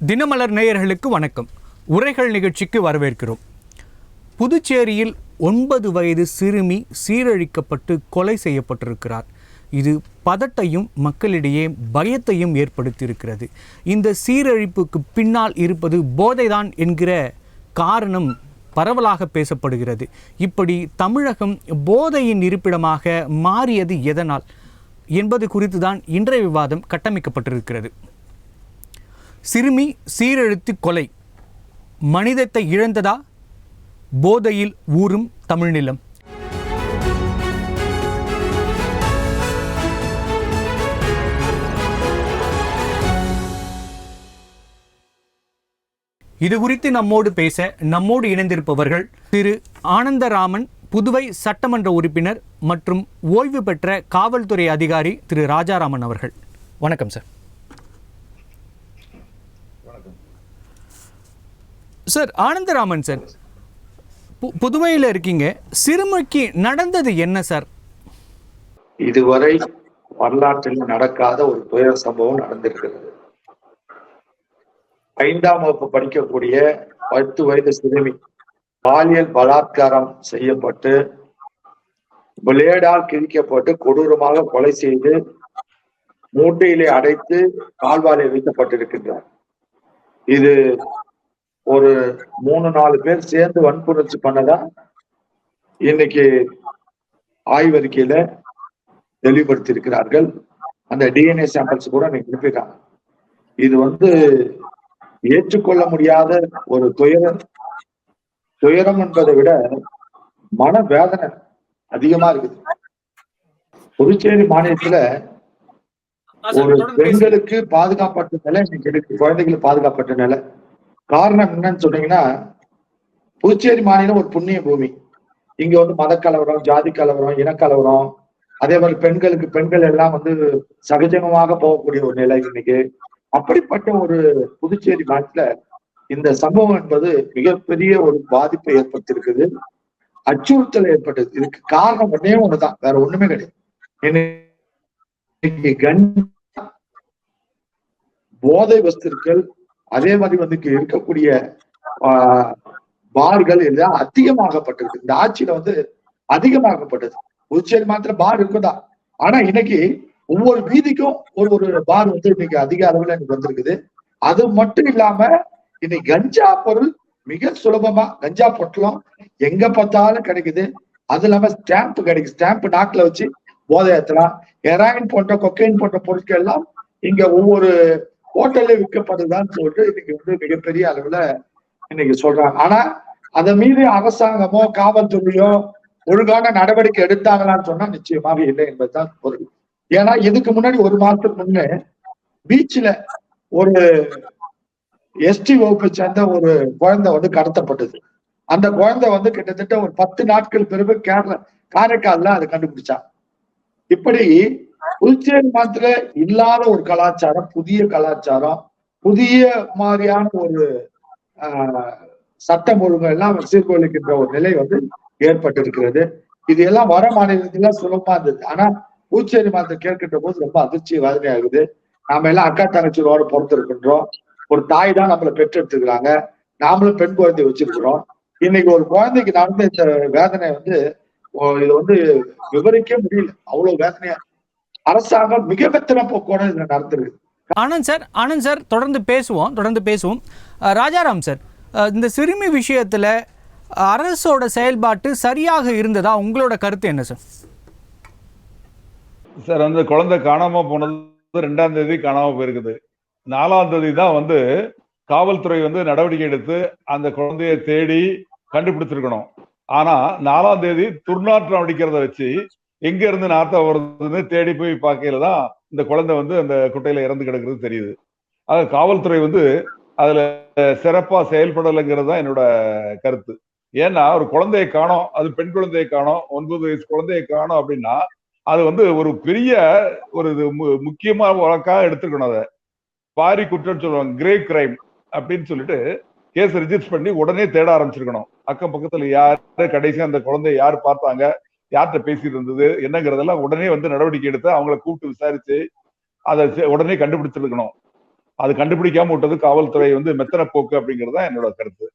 தினமலர் நேயர்களுக்கு வணக்கம். உரைகள் நிகழ்ச்சிக்கு வரவேற்கிறோம். புதுச்சேரியில் 9 வயது சிறுமி சீரழிக்கப்பட்டு கொலை செய்யப்பட்டிருக்கிறார். இது பதட்டையும் மக்களிடையே பயத்தையும் ஏற்படுத்தியிருக்கிறது. இந்த சீரழிப்புக்கு பின்னால் இருப்பது போதைதான் என்கிற காரணம் பரவலாக பேசப்படுகிறது. இப்படி தமிழகம் போதையின் இருப்பிடமாக மாறியது எதனால் என்பது குறித்து தான் இன்றைய விவாதம் கட்டமைக்கப்பட்டிருக்கிறது. சிறுமி சீரழித்து கொலை, மனிதத்தை இழந்ததா? போதையில் ஊறும் தமிழ்நிலம். இது குறித்து நம்மோடு இணைந்திருப்பவர்கள் திரு ஆனந்தராமன், புதுவை சட்டமன்ற உறுப்பினர் மற்றும் ஓய்வு பெற்ற காவல்துறை அதிகாரி திரு ராஜாராமன் அவர்கள். வணக்கம் சார். சார், ஆனந்தராமன் சார், புதுவையில் இருக்கீங்க. சிறுமிக்கு நடந்தது என்ன சார்? இதுவரை வரலாற்றில் நடக்காத ஒரு துயர சம்பவம் நடந்திருக்கிறது. 5ஆம் வகுப்பு படிக்கக்கூடிய 10 வயது சிறுமி பாலியல் பலாத்காரம் செய்யப்பட்டு பிளேடால் கிழிக்கப்பட்டு கொடூரமாக கொலை செய்து மூட்டையிலே அடைத்து கால்வாலை வைக்கப்பட்டிருக்கின்றார். இது ஒரு 3-4 பேர் சேர்ந்து வன்புணர்ச்சி பண்ணதா இன்னைக்கு ஆய்வறிக்கையில தெளிவுபடுத்தி இருக்கிறார்கள். அந்த டிஎன்ஏ சாம்பிள்ஸ் கூட இன்னைக்கு அனுப்பிட்டாங்க. இது ஏற்றுக்கொள்ள முடியாத ஒரு துயரம் என்பதை விட மன வேதனை அதிகமா இருக்குது. புதுச்சேரி மாநிலத்துல ஒரு பெண்களுக்கு பாதுகாப்பற்ற நிலை இன்னைக்கு இருக்கு, குழந்தைகளுக்கு பாதுகாப்பற்ற நிலை. காரணம் என்னன்னு சொன்னீங்கன்னா, புதுச்சேரி மாநிலம் ஒரு புண்ணிய பூமி. இங்க மத கலவரம், ஜாதி கலவரம், இனக்கலவரம், அதே மாதிரி பெண்கள் எல்லாம் சகஜமாக போகக்கூடிய ஒரு நிலை இன்னைக்கு. அப்படிப்பட்ட ஒரு புதுச்சேரி நாட்டுல இந்த சம்பவம் என்பது மிகப்பெரிய ஒரு பாதிப்பை ஏற்படுத்தியிருக்குது, அச்சுறுத்தல் ஏற்பட்டது. இதுக்கு காரணம் ஒன்னே ஒண்ணுதான், வேற ஒண்ணுமே கிடையாது. போதை வஸ்துக்கள், அதே மாதிரி இருக்கக்கூடிய பார்கள் எல்லாம் அதிகமாகப்பட்டிருக்கு. இந்த ஆட்சியில அதிகமாகப்பட்டது. புதுச்சேரி மாத்திரம் பார் இருக்குதா, ஆனா இன்னைக்கு ஒவ்வொரு வீதிக்கும் ஒரு பார் இன்னைக்கு அதிக அளவுல எனக்கு வந்திருக்குது. அது மட்டும் இல்லாம இன்னைக்கு கஞ்சா பொருள் மிக சுலபமா, கஞ்சா பொட்டலம் எங்க பார்த்தாலும் கிடைக்குது. அது இல்லாம ஸ்டாம்ப் கிடைக்குது. ஸ்டாம்ப் நாக்குல வச்சு போதை ஏத்தலாம். ஹெராயின் போன்ற, கொக்கைன் போன்ற பொருட்கள் எல்லாம் இங்க ஒவ்வொரு ஹோட்டல்ல விற்கப்படுதான்னு சொல்லிட்டு இன்னைக்கு மிகப்பெரிய அளவுல இன்னைக்கு சொல்றாங்க. ஆனா அதை மீது அரசாங்கமோ காவல்துறையோ ஒழுங்கான நடவடிக்கை எடுத்தாங்களான்னு சொன்னா நிச்சயமாக இல்லை என்பதுதான் பொருள். ஏன்னா இதுக்கு முன்னாடி 1 மாசத்துக்கு முன்னே பீச்ல ஒரு எஸ்டி வகுப்பை சேர்ந்த ஒரு குழந்தை கடத்தப்பட்டது. அந்த குழந்தை கிட்டத்தட்ட ஒரு 10 நாட்கள் பிறகு காரைக்கால்ல அதை கண்டுபிடிச்சாங்க. இப்படி புதுச்சேரி மாத்திர இல்லாத ஒரு கலாச்சாரம், புதிய கலாச்சாரம், புதிய மாதிரியான ஒரு சட்டம் ஒழுங்கு எல்லாம் சீர்குலைக்கின்ற ஒரு நிலை ஏற்பட்டிருக்கிறது. இது எல்லாம் வட மாநிலத்துல சுலபமா இருந்தது. ஆனா புதுச்சேரி மாத்திர கேட்கின்ற போது ரொம்ப அதிர்ச்சி வேதனை ஆகுது. நாம எல்லாம் அக்கா தங்கச்சியோட பிறந்திருக்கின்றோம். ஒரு தாய் தான் நம்மளை பெற்றெடுத்துக்கிறாங்க. நாமளும் பெண் குழந்தை வச்சிருக்கிறோம். இன்னைக்கு ஒரு குழந்தைக்கு நடந்த இந்த வேதனை இது விவரிக்க முடியல, அவ்வளவு வேதனையா. அரசாங்கம் மிக வெத்தனை போக்கோட இதுல நடந்திருக்கு. ஆனந்த் சார், தொடர்ந்து பேசுவோம். ராஜாராம் சார், இந்த சிறுமி விஷயத்துல அரசோட செயல்பாட்டு சரியாக இருந்ததா? உங்களோட கருத்து என்ன சார்? சார், அந்த குழந்தை காணாம போனது 2ஆம் தேதி காணாம போயிருக்குது. 4ஆம் தேதி தான் காவல்துறை நடவடிக்கை எடுத்து அந்த குழந்தைய தேடி கண்டுபிடிச்சிருக்கணும். ஆனா 4ஆம் தேதி துர்நாற்றம் அடிக்கிறத வச்சு எங்க இருந்து நாத்தம் வருதுன்னு தேடி போய் பார்க்கையில தான் இந்த குழந்தை அந்த குட்டையில இறந்து கிடக்குறது தெரியுது. அது காவல்துறை அதுல சிறப்பா செயல்படலைங்கிறது தான் என்னோட கருத்து. ஏன்னா ஒரு குழந்தையை காணோம், அது பெண் குழந்தையை காணோம், 9 வயசு குழந்தையை காணோம் அப்படின்னா அது ஒரு பெரிய ஒரு முக்கியமா வழக்காக எடுத்துக்கணும். அதை பாரி குற்றம் சொல்லுவாங்க, கிரேவ் கிரைம் அப்படின்னு சொல்லிட்டு கேஸ் ரிஜிஸ்டர் பண்ணி உடனே தேட ஆரம்பிச்சிருக்கணும். அக்கம் பக்கத்துல யாரு கடைசியா அந்த குழந்தைய யாரு பார்த்தாங்க, யார்கிட்ட பேசிட்டு இருந்தது என்னங்கிறதெல்லாம் உடனே நடவடிக்கை எடுத்து அவங்கள கூப்பிட்டு விசாரிச்சு அதை உடனே கண்டுபிடிச்சிருக்கணும். அது கண்டுபிடிக்காம விட்டது காவல்துறை வந்து மெத்தன போக்கு அப்படிங்கிறது தான் என்னோட கருத்து.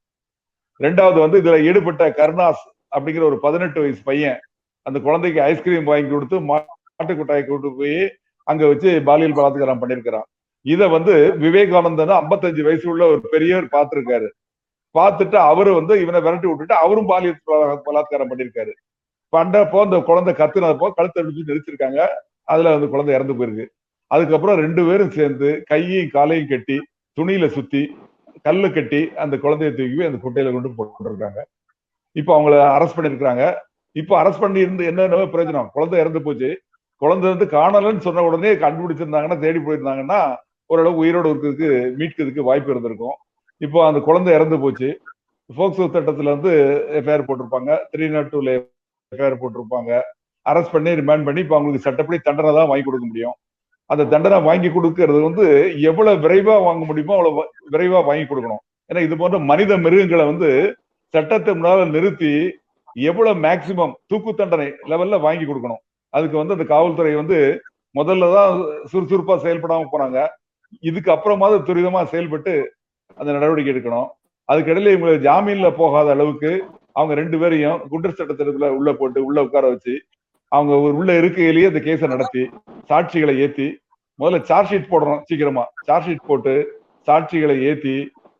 ரெண்டாவது வந்து இதுல ஈடுபட்ட கருணாஸ் அப்படிங்கிற ஒரு 18 வயசு பையன் அந்த குழந்தைக்கு ஐஸ்கிரீம் வாங்கி கொடுத்து மாட்டு கொட்டாயை கூட்டு போய் அங்க வச்சு பாலியல் பலாத்காரம் பண்ணிருக்கிறான். இத வந்து விவேகானந்தன் 55 வயசு உள்ள ஒரு பெரியவர் பார்த்திருக்காரு. பார்த்துட்டு அவரு வந்து இவனை விரட்டி விட்டுட்டு அவரும் பாலியல் பலாத்காரம் பண்ணிருக்காரு. பண்றப்போ அந்த குழந்தை கத்துனப்போ கழுத்தை அடிச்சு நெரிச்சிருக்காங்க. அதுல அந்த குழந்தை இறந்து போயிருக்கு. அதுக்கப்புறம் 2 பேரும் சேர்ந்து கையையும் காலையும் கட்டி துணியில சுத்தி கல்லு கட்டி அந்த குழந்தைய தூக்கி அந்த குட்டையில கொண்டு போட்டுருக்காங்க. இப்போ அவங்கள அரெஸ்ட் பண்ணிருக்காங்க. இப்போ அரெஸ்ட் பண்ணி இருந்து என்ன பிரயோஜனம்? குழந்தை இறந்து போச்சு. குழந்தை வந்து காணலன்னு சொன்ன உடனே கண்டுபிடிச்சிருந்தாங்கன்னா, தேடி போயிருந்தாங்கன்னா ஓரளவு உயிரோடு இருக்கிறதுக்கு மீட்கிறதுக்கு வாய்ப்பு இருந்திருக்கும். இப்போ அந்த குழந்தை இறந்து போச்சு. போக்சோ சட்டத்துல வந்து எஃப்ஐஆர் போட்டிருப்பாங்க, 302 எஃப்ஐஆர் போட்டிருப்பாங்க. அரெஸ்ட் பண்ணி ரிமாண்ட் பண்ணி இப்போ அவங்களுக்கு சட்டப்படி தண்டனை தான் வாங்கி கொடுக்க முடியும். அந்த தண்டனை வாங்கி கொடுக்கறது வந்து எவ்வளவு விரைவா வாங்க முடியுமோ அவ்வளவு விரைவா வாங்கி கொடுக்கணும். ஏன்னா இது போன்ற மனித மிருகங்களை வந்து சட்டத்தை முன்னால நிறுத்தி எவ்வளவு மேக்சிமம் தூக்கு தண்டனை லெவல்ல வாங்கி கொடுக்கணும். அதுக்கு வந்து அந்த காவல்துறை வந்து முதல்லதான் சுறுசுறுப்பா செயல்படாம போனாங்க. இதுக்கு அப்புறமாவது துரிதமா செயல்பட்டு அந்த நடவடிக்கை எடுக்கணும். அதுக்கிடையில இவங்க ஜாமீன்ல போகாத அளவுக்கு அவங்க 2 பேரையும் குண்டர் சட்டத்திற்குள்ள உள்ள போட்டு உள்ள உட்கார வச்சு அவங்க உள்ள இருக்கையிலேயே அந்த கேஸை நடத்தி சாட்சிகளை ஏத்தி முதல்ல சார்ஜ் ஷீட் போடணும். சீக்கிரமா சார்ஜ் ஷீட் போட்டு சாட்சிகளை ஏத்தி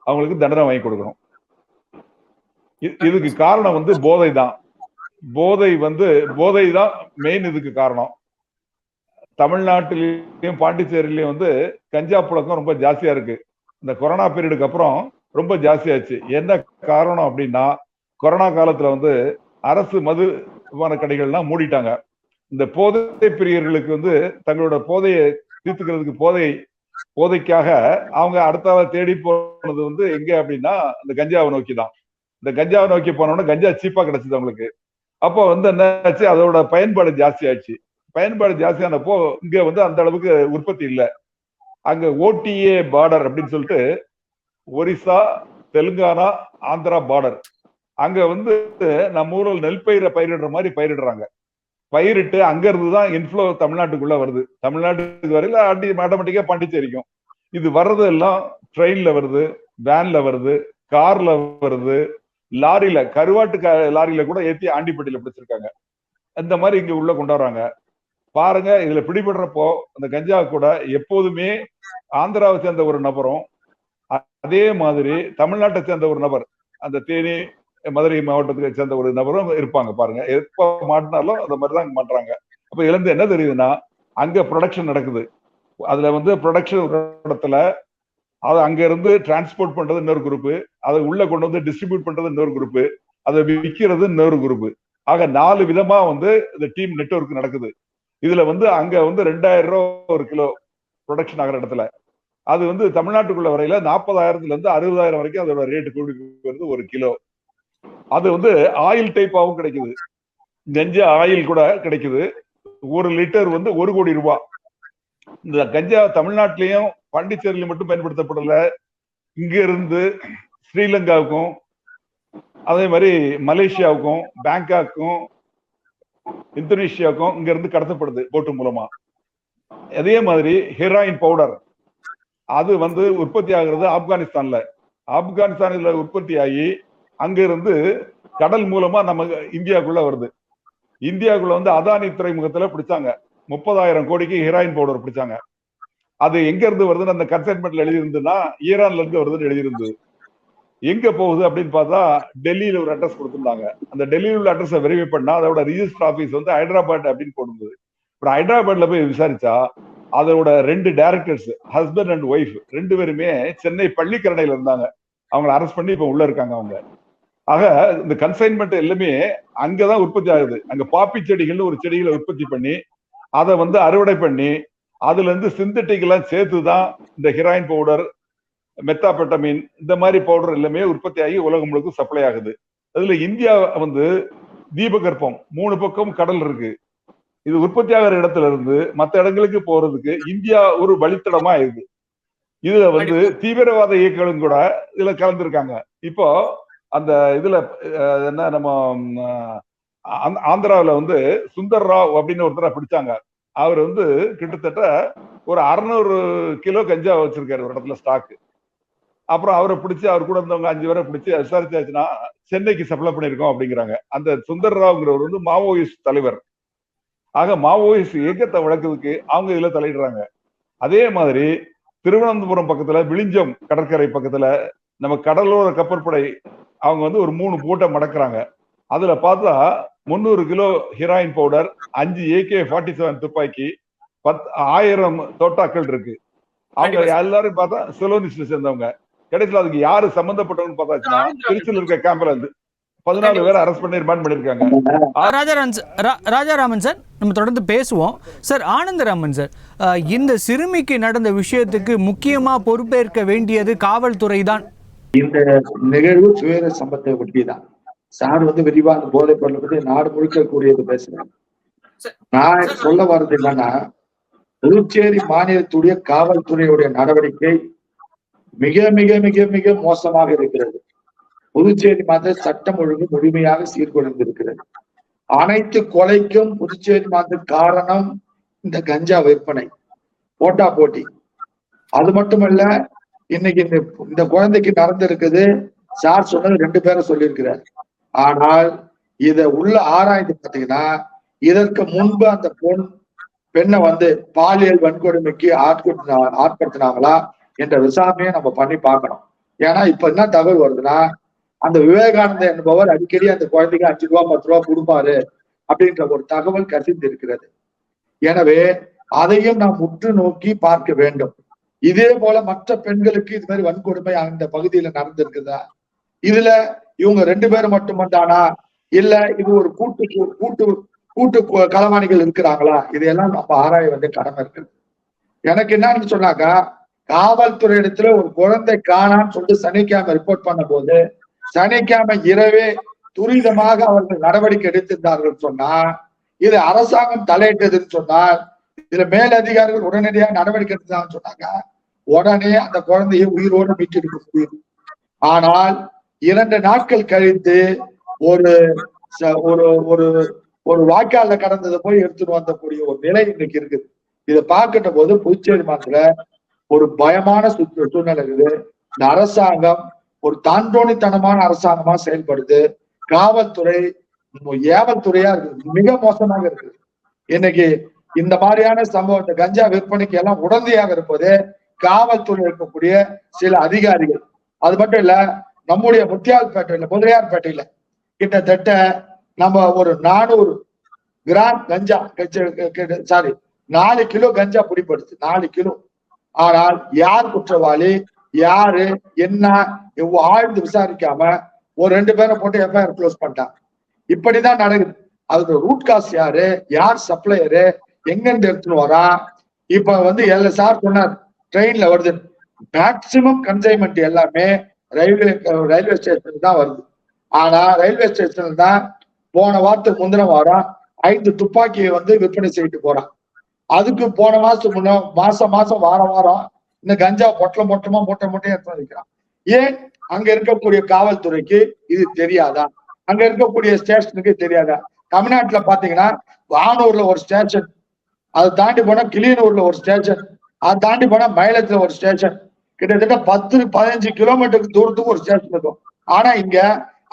அவங்களுக்கு தண்டனை வாங்கி கொடுக்கணும். இதுக்கு காரணம் வந்து போதை தான். போதை தான் மெயின் இதுக்கு காரணம். தமிழ்நாட்டிலையும் பாண்டிச்சேரியிலையும் வந்து கஞ்சா புழக்கம் ரொம்ப ஜாஸ்தியா இருக்கு. இந்த கொரோனா பீரியடுக்கு அப்புறம் ரொம்ப ஜாஸ்தியாச்சு. என்ன காரணம் அப்படின்னா, கொரோனா காலத்துல வந்து அரசு மதுபான கடைகள்லாம் மூடிட்டாங்க. இந்த போதை பிரியர்களுக்கு வந்து தங்களோட போதையை தீர்த்துக்கிறதுக்கு போதைக்காக அவங்க அடுத்த தேடி போனது வந்து எங்க அப்படின்னா இந்த கஞ்சாவை நோக்கி தான். இந்த கஞ்சாவை நோக்கி போனோம்னா கஞ்சா சீப்பா கிடைச்சது அவங்களுக்கு. அப்போ வந்து என்னாச்சு, அதோட பயன்பாடு ஜாஸ்தி ஆயிடுச்சு. பயன்பாடு ஜாஸ்தியானப்போ இங்க வந்து அந்த அளவுக்கு உற்பத்தி இல்லை. அங்க ஓடிஏ பார்டர் அப்படின்னு சொல்லிட்டு ஒரிசா, தெலுங்கானா, ஆந்திரா பார்டர், அங்க வந்து நம்ம ஊரில் நெல் பயிரிடுற மாதிரி பயிரிடுறாங்க. பயிரிட்டு அங்க இருந்துதான் இன்ஃப்ளோ தமிழ்நாட்டுக்குள்ள வருது. தமிழ்நாட்டுக்கு வரையில ஆட்டோமேட்டிக்கா பாண்டிச்சேரிக்கும். இது வர்றது எல்லாம் ட்ரெயின்ல வருது, வேன்ல வருது, கார்ல வருது, லாரியில கருவாட்டு லாரியில கூட ஏத்தி ஆண்டிப்பட்டியில பிடிச்சிருக்காங்க. இந்த மாதிரி இங்க உள்ள கொண்டு வர்றாங்க. பாருங்க, இதுல பிடிபடுறப்போ அந்த கஞ்சா கூட எப்போதுமே ஆந்திராவை சேர்ந்த ஒரு நபரும் அதே மாதிரி தமிழ்நாட்டை சேர்ந்த ஒரு நபர், அந்த தேனி மதுரை மாவட்டத்துக்கு சேர்ந்த ஒரு நபரும் இருப்பாங்க. பாருங்க, எப்ப மாட்டினாலும் அந்த மாதிரிதான் மாட்டுறாங்க. அப்ப இதுல இருந்து என்ன தெரியுதுன்னா, அங்க ப்ரொடக்ஷன் நடக்குது. அதுல வந்து ப்ரொடக்ஷன் இடத்துல அதை அங்க இருந்து டிரான்ஸ்போர்ட் பண்றது இன்னொரு குரூப், அதை உள்ள கொண்டு வந்து டிஸ்ட்ரிபியூட் பண்றது இன்னொரு குரூப், அதை விற்கிறது இன்னொரு குரூப். ஆக 4 விதமா வந்து இந்த டீம் நெட்வொர்க் நடக்குது. இதுல வந்து அங்க வந்து 2000 ரூபாய் ஒரு கிலோ ப்ரொடக்ஷன் ஆகிற இடத்துல அது வந்து தமிழ்நாட்டுக்குள்ள வரையில 40,000 இருந்து 60,000 வரைக்கும் அதோட ரேட்டு கூடி வருது ஒரு கிலோ. அது வந்து ஆயில் டைப்பாவும் கிடைக்குது, கஞ்சா ஆயில் கூட கிடைக்குது. 1 லிட்டர் வந்து 1 கோடி ரூபாய். இந்த கஞ்சா தமிழ்நாட்டிலையும் பாண்டிச்சேரியில மட்டும் பயன்படுத்தப்படல, இங்க இருந்து ஸ்ரீலங்காவுக்கும் அதே மாதிரி மலேசியாவுக்கும் பேங்காக்கும் இந்தோனேஷியாவுக்கும் இங்க இருந்து கடத்தப்படுது போட்டு மூலமா. அதே மாதிரி ஹெராயின் பவுடர் அது வந்து உற்பத்தி ஆகுறது ஆப்கானிஸ்தான்ல உற்பத்தி ஆகி அங்க இருந்து கடல் மூலமா நம்ம இந்தியாவுக்குள்ள வருது. இந்தியாவுக்குள்ள வந்து அதானி துறைமுகத்துல பிடிச்சாங்க. 30,000 கோடிக்கு ஹெராயின் பவுடர் பிடிச்சாங்க. அது எங்க இருந்து வருதுன்னு அந்த கன்சைன்மெண்ட்ல எழுதியிருந்ததுன்னா ஈரான்ல இருந்து வருதுன்னு எழுதியிருந்தது. எங்க போகுது அப்படின்னு பார்த்தா டெல்லியில ஒரு அட்ரஸ் கொடுத்திருந்தாங்க. அந்த டெல்லியில உள்ள அட்ரஸை வெரிஃபை பண்ணா அதோட ரிஜிஸ்டர் ஆபீஸ் வந்து ஹைதராபாத் அப்படின்னு போடுது. இப்போ ஹைதராபாத்ல போய் விசாரிச்சா அதோட 2 டைரக்டர்ஸ், ஹஸ்பண்ட் அண்ட் ஒய்ஃப் 2 பேருமே சென்னை பள்ளிக்கரணையில இருந்தாங்க. அவங்களை அரெஸ்ட் பண்ணி இப்ப உள்ள இருக்காங்க அவங்க. ஆக இந்த கன்சைன்மெண்ட் எல்லாமே அங்கதான் உற்பத்தி ஆகுது. அங்க பாப்பி செடிகள்னு ஒரு செடிகளை உற்பத்தி பண்ணி அதை வந்து அறுவடை பண்ணி அதுல இருந்து சிந்தட்டிக் எல்லாம் சேர்த்துதான் இந்த ஹெராயின் பவுடர், மெத்தாபெட்டமின் இந்த மாதிரி பவுடர் எல்லாமே உற்பத்தி ஆகி உலகம் முழுக்க சப்ளை ஆகுது. அதுல இந்தியா வந்து தீபகற்பம் 3 பக்கம் கடல் இருக்கு. இது உற்பத்தி ஆகிற இடத்துல இருந்து மற்ற இடங்களுக்கு போறதுக்கு இந்தியா ஒரு வழித்தடமா இருக்கு. இதுல வந்து தீவிரவாத இயக்கங்களும் கூட இதுல கலந்துருக்காங்க. இப்போ அந்த இதுல என்ன நம்ம ஆந்திராவில வந்து சுந்தர் ராவ் அப்படின்னு ஒருத்தரை பிடிச்சாங்க. அவர் வந்து கிட்டத்தட்ட ஒரு 600 கிலோ கஞ்சா வச்சிருக்காரு ஒரு இடத்துல ஸ்டாக்கு. அப்புறம் அவரை பிடிச்சி அவர் கூட இருந்தவங்க 5 பேரை பிடிச்சி விசாரிச்சாச்சுன்னா சென்னைக்கு சப்ளை பண்ணிருக்கோம் அப்படிங்கிறாங்க. அந்த சுந்தர்ராவ்ங்கிறவர் வந்து மாவோயிஸ்ட் தலைவர். ஆக மாவோயிஸ்ட் இயக்கத்தை வளர்க்கறதுக்கு அவங்க இதுல தலையிடுறாங்க. அதே மாதிரி திருவனந்தபுரம் பக்கத்துல விழிஞ்சம் கடற்கரை பக்கத்துல நம்ம கடலோர கப்பற்படை அவங்க வந்து ஒரு 3 போட்டை மடக்குறாங்க. அதுல பார்த்தா 300 கிலோ ஹீராயின் பவுடர், 5 AK-47 துப்பாக்கி, 10,000 தோட்டாக்கள் இருக்கு. அவங்க எல்லாரும் பார்த்தா செலோனிஸ்ட் சேர்ந்தவங்க. கடைசியில் அதுக்கு யாரு சம்பந்தப்பட்டவங்க பார்த்தாச்சுன்னா திருச்சியில் இருக்க கேம்ப்ல இருந்து 14 பேரை அரெஸ்ட் பண்ணி ரிமாண்ட் பண்ணிருக்காங்க. ராஜாராமன் சார், நம்ம தொடர்ந்து பேசுவோம். சார் ஆனந்தராமன் சார், இந்த சிறுமிக்கு நடந்த விஷயத்துக்கு முக்கியமா பொறுப்பேற்க வேண்டியது காவல்துறை தான். இந்த நிகழ்வு துயர சம்பத்தை ஒட்டிதான். சார் வந்து விரிவா அந்த போதைப் பொருளை பத்தி நாடு முழுக்க கூடியது பேசுறாங்க. நான் சொல்ல வர்றது என்னன்னா, புதுச்சேரி மாநிலத்துடைய காவல்துறையுடைய நடவடிக்கை மிக மிக மிக மிக மோசமாக இருக்கிறது. புதுச்சேரி மாநில சட்டம் ஒழுங்கு முழுமையாக சீர்குலைந்திருக்கிறது. அனைத்து கொலைக்கும் புதுச்சேரி மாநில காரணம் இந்த கஞ்சா விற்பனை, போட்டா போட்டி. அது மட்டுமல்ல, இன்னைக்கு இந்த குழந்தைக்கு நடந்திருக்குது. சார் சொன்னது 2 பேரை சொல்லியிருக்கிறார். ஆனால் இத உள்ள ஆராய்ந்து பார்த்தீங்கன்னா, இதற்கு முன்பு அந்த பெண்ணை வந்து பாலியல் வன்கொடுமைக்கு ஆட்படுத்தினாங்களா என்ற விசாரணையை நம்ம பண்ணி பார்க்கணும். ஏன்னா இப்ப என்ன தகவல் வருதுன்னா, அந்த விவேகானந்தர் என்பவர் அடிக்கடி அந்த குழந்தைக்கு 5 ரூபா 10 ரூபா கொடுப்பாரு அப்படின்ற ஒரு தகவல் கசிந்து இருக்கிறது. எனவே அதையும் நாம் உற்று நோக்கி பார்க்க வேண்டும். இதே போல மற்ற பெண்களுக்கு இது மாதிரி வன்கொடுமை அந்த பகுதியில நடந்திருக்குதா? இதுல இவங்க 2 பேரும் மட்டும்தானா, இல்ல இது ஒரு கூட்டு களவாணிகள் இருக்கிறாங்களா? இதையெல்லாம் நம்ம ஆராய வேண்டிய கடமை இருக்கு. எனக்கு என்னன்னு சொன்னாக்கா, காவல்துறை இடத்துல ஒரு குழந்தை காணான்னு சொல்லிட்டு சனிக்கிழமை ரிப்போர்ட் பண்ண போது, சனிக்கிழமை இரவே துரிதமாக அவர்கள் நடவடிக்கை எடுத்திருந்தார்கள் சொன்னா, இது அரசாங்கம் தலையிட்டதுன்னு சொன்னால், இதுல மேலதிகாரிகள் உடனடியாக நடவடிக்கை எடுத்தாங்கன்னு சொன்னாங்க, உடனே அந்த குழந்தையை உயிரோடு மீட்டெடுக்க முடியும். ஆனால் 2 நாட்கள் கழித்து ஒரு ஒரு ஒரு வாய்க்கால கடந்ததை போய் எடுத்துட்டு வந்தக்கூடிய ஒரு நிலை இன்னைக்கு இருக்குது. இதை பார்க்கின்ற போது புதுச்சேரி மாநில ஒரு பயமான சூழ்நிலை இருக்குது. இந்த அரசாங்கம் ஒரு தாண்டோணித்தனமான அரசாங்கமா செயல்படுது. காவல்துறை ஏவல் துறையா இருக்குது, மிக மோசமாக இருக்குது. இன்னைக்கு இந்த மாதிரியான சம்பவம், இந்த கஞ்சா விற்பனைக்கு எல்லாம் உடந்தையாக இருப்பது காவல்துறை இருக்கக்கூடிய சில அதிகாரிகள். அது மட்டும் இல்ல, நம்முடைய முதலியார்பேட்டையில கிட்டத்தட்ட நம்ம ஒரு 400 கிராம் கஞ்சா 4 கிலோ கஞ்சா பிடிப்படுது, 4 கிலோ. ஆனால் யார் குற்றவாளி, யாரு என்ன ஆழ்ந்து விசாரிக்காம ஒரு 2 பேரை போட்டு எஃப்ஐஆர் க்ளோஸ் பண்ணிட்டாங்க. இப்படிதான் நடக்குது. அதுக்கு ரூட் காஸ் யாரு, யார் சப்ளையரு, எங்க இருந்து எடுத்துன்னு வரா? இப்ப வந்து சார் சொன்னார், ட்ரெயின்ல வருது. மேக்சிமம் கன்சைன்மெண்ட் எல்லாமே ரயில்வே ஸ்டேஷனுக்கு தான் வருது. ஆனா ரயில்வே ஸ்டேஷன்ல தான் போன வாரத்துக்கு முந்தின வாரம் 5 துப்பாக்கியை வந்து விற்பனை செய்துட்டு போறான். அதுக்கு போன மாசம் வாரம் இந்த கஞ்சா மொட்டமா எடுத்து வைக்கிறான். ஏன் அங்க இருக்கக்கூடிய காவல்துறைக்கு இது தெரியாதா? அங்க இருக்கக்கூடிய ஸ்டேஷனுக்கு தெரியாதா? தமிழ்நாட்டுல பாத்தீங்கன்னா வானூர்ல ஒரு ஸ்டேஷன், அதை தாண்டி போனா கிளியனூர்ல ஒரு ஸ்டேஷன், அதை தாண்டி போனா மயிலத்துல ஒரு ஸ்டேஷன், கிட்டத்தட்ட 10-15 கிலோமீட்டருக்கு தூரத்துக்கு ஒரு ஸ்டேஷன் இருக்கும். ஆனா இங்க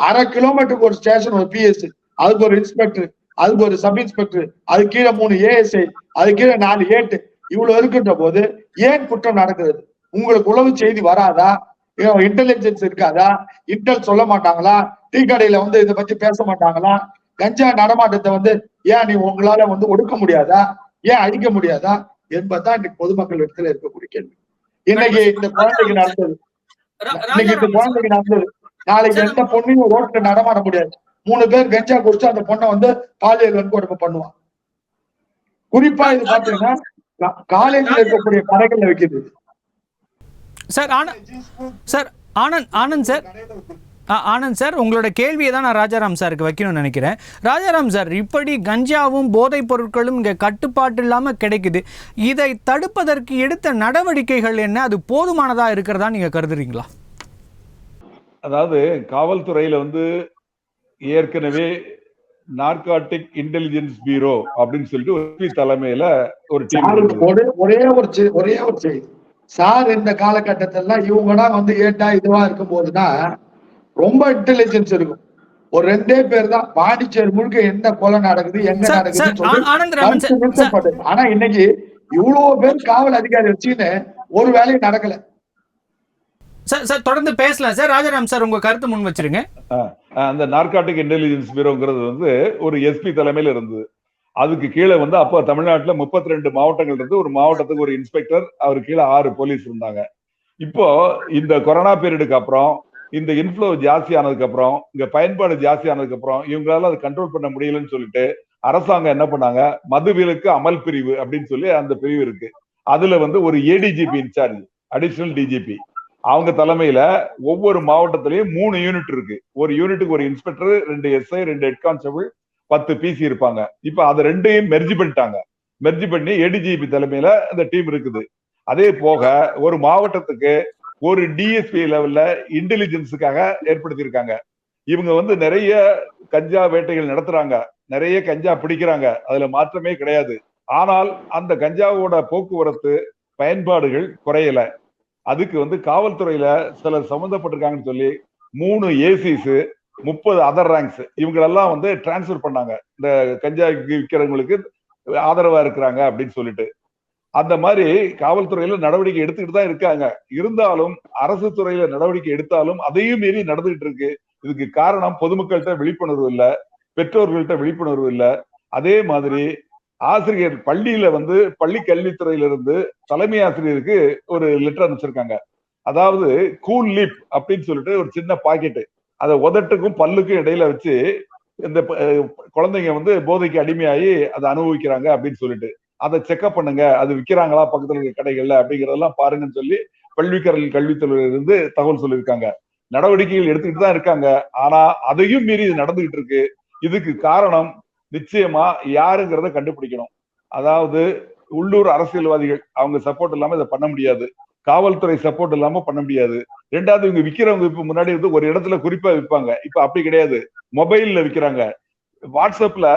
1/2 கிலோமீட்டருக்கு ஒரு ஸ்டேஷன், ஒரு பிஎஸ்சி, அதுக்கு ஒரு இன்ஸ்பெக்டர், அதுக்கு ஒரு சப் இன்ஸ்பெக்டர், அது கீழே 3 ஏஎஸ்ஐ, அது கீழே 4 ஏட்டு, இவ்வளவு இருக்கின்ற போது ஏன் குற்றம் நடக்கிறது? உங்களுக்கு உளவு செய்தி வராதா? இன்டெலிஜென்ஸ் இருக்காதா? இன்டெல் சொல்ல மாட்டாங்களா? டீ கடையில வந்து இதை பத்தி பேச மாட்டாங்களா? கஞ்சா நடமாட்டத்தை வந்து ஏன் உங்களால வந்து ஒடுக்க முடியாதா? ஏன் அழிக்க முடியாதா என்பதுதான் இன்னைக்கு பொதுமக்கள் இடத்துல இருக்கக்கூடிய கேள்வி. இன்னைக்கு இந்த குழந்தைக்கு நடந்தது, நாளைக்கு எந்த பொண்ணையும் ரோட்ல நடமாட முடியாது. 3 பேர் கஞ்சா குடிச்சு அந்த பொண்ணை வந்து பாலியல் வன்கொடுமை பண்ணுவான். குறிப்பா இது பாத்தீங்கன்னா காலேஜ்ல இருக்கக்கூடிய கடைகள்ல வைக்கிறது. ஆனந்த் சார், உங்களோட கேள்வியை தான் நான் ராஜாராம் சாருக்கு வைக்கணும்னு நினைக்கிறேன். ராஜாராம் சார், இப்படி கஞ்சாவும் போதைப் பொருட்களும் இங்கே கட்டுப்பாட்டு இல்லாமல் கிடைக்குது. இதை தடுப்பதற்கு எடுத்த நடவடிக்கைகள் என்ன? அது போதுமானதா இருக்கிறதா நீங்க கருதுறீங்களா? அதாவது காவல்துறையில வந்து ஏற்கனவே நார்காட்டிக் இன்டெலிஜென்ஸ் பியூரோ அப்படின்னு சொல்லிட்டு ஒரு தலைமையில ஒரு டீம். ஒரே ஒரு செய்தி சார், இந்த காலகட்டத்தில இவங்கதான் வந்து ஏட்டா இதுவா இருக்கும் போதுன்னா ரொம்ப இன்டெலிஜென்ஸ் இருக்கும். ஒரு 2 பேர் தான் பாண்டிச்சேரி முழுக்க என்ன கொலை நடக்குது எங்க நடக்குது. ஆனா இன்னைக்கு இவ்வளவு பேர் காவல் அதிகாரி வச்சுன்னு ஒரு வேலையும் நடக்கல. சார் தொடர்ந்து பேசலாம் சார். ராஜாராம் சார் உங்க கருத்து முன் வச்சிருங்க. அந்த நார்காட்டிக் இன்டெலிஜென்ஸ் பியூரோங்கிறது வந்து ஒரு எஸ்பி தலைமையில இருந்தது. அதுக்கு கீழே வந்து அப்ப தமிழ்நாட்டுல 32 மாவட்டங்கள் இருந்து ஒரு மாவட்டத்துக்கு ஒரு இன்ஸ்பெக்டர், அவரு கீழே 6 போலீஸ் இருந்தாங்க. இப்போ இந்த கொரோனா பீரியடுக்கு அப்புறம் இந்த இன்ஃப்ளோ ஜாஸ்தி ஆனதுக்கு அப்புறம் இங்க பயன்பாடு ஜாஸ்தி ஆனதுக்கு அப்புறம் இவங்களால அதை கண்ட்ரோல் பண்ண முடியலன்னு சொல்லிட்டு அரசாங்கம் என்ன பண்ணாங்க, மதுவிலக்கு அமல் பிரிவு அப்படின்னு சொல்லி அந்த பிரிவு இருக்கு. அதுல வந்து ஒரு ஏடிஜிபி இன்சார்ஜ், அடிஷனல் டிஜிபி, அவங்க தலைமையில ஒவ்வொரு மாவட்டத்திலயும் 3 யூனிட் இருக்கு. ஒரு யூனிட்டுக்கு ஒரு inspector, 2 SI, 2 head constable, 10 PC இருப்பாங்க. இப்ப அது 2ஐயும் மெர்ஜ் பண்ணிட்டாங்க. மெர்ஜ் பண்ணி ஏடிஜிபி தலைமையில அந்த டீம் இருக்குது. அதே போக ஒரு மாவட்டத்துக்கு ஒரு டிஎஸ்பி லெவல்ல இன்டெலிஜென்ஸுக்காக ஏற்படுத்தியிருக்காங்க. இவங்க வந்து நிறைய கஞ்சா வேட்டைகள் நடத்துறாங்க, நிறைய கஞ்சா பிடிக்கிறாங்க, அதுல மாற்றமே கிடையாது. ஆனால் அந்த கஞ்சாவோட போக்குவரத்து பயன்பாடுகள் குறையல. அதுக்கு வந்து காவல்துறையில சிலர் சம்பந்தப்பட்டிருக்காங்கன்னு சொல்லி 3 ஏசிஸ், 30 அதர் ரேங்க்ஸ் இவங்களெல்லாம் வந்து டிரான்ஸ்பர் பண்ணாங்க, இந்த கஞ்சா விற்கிறவங்களுக்கு ஆதரவா இருக்கிறாங்க அப்படின்னு சொல்லிட்டு. அந்த மாதிரி காவல்துறையில நடவடிக்கை எடுத்துக்கிட்டு தான் இருக்காங்க. இருந்தாலும் அரசு துறையில நடவடிக்கை எடுத்தாலும் அதையும் மீறி நடந்துகிட்டு இருக்கு. இதுக்கு காரணம் பொதுமக்கள்கிட்ட விழிப்புணர்வு இல்ல, பெற்றோர்கள்ட்ட விழிப்புணர்வு இல்ல. அதே மாதிரி ஆசிரியர் பள்ளியில வந்து பள்ளி கல்வித்துறையிலிருந்து தலைமை ஆசிரியருக்கு ஒரு லெட்டர் அனுப்பிச்சிருக்காங்க. அதாவது கூல் லிப் அப்படின்னு சொல்லிட்டு ஒரு சின்ன பாக்கெட்டு, அதை உதட்டுக்கும் பல்லுக்கும் இடையில வச்சு இந்த குழந்தைங்க வந்து போதைக்கு அடிமையாகி அதை அனுபவிக்கிறாங்க அப்படின்னு சொல்லிட்டு அதை செக்அப் பண்ணுங்க, அது விற்கிறாங்களா பக்கத்துல இருக்க கடைகள்ல அப்படிங்கறதெல்லாம் பாருங்கன்னு சொல்லி கல்வித்துறையில இருந்து தகவல் சொல்லியிருக்காங்க. நடவடிக்கைகள் எடுத்துக்கிட்டு தான் இருக்காங்க. ஆனா அதையும் மீறி இது நடந்துகிட்டு இருக்கு. இதுக்கு காரணம் நிச்சயமா யாருங்கிறத கண்டுபிடிக்கணும். அதாவது உள்ளூர் அரசியல்வாதிகள் அவங்க சப்போர்ட் இல்லாம இதை பண்ண முடியாது, காவல்துறை சப்போர்ட் இல்லாம பண்ண முடியாது. 2வது இவங்க விற்கிறவங்க இப்ப முன்னாடி வந்து ஒரு இடத்துல குறிப்பா விற்பாங்க, இப்ப அப்படி கிடையாது, மொபைல்ல விற்கிறாங்க, வாட்ஸ்அப்ல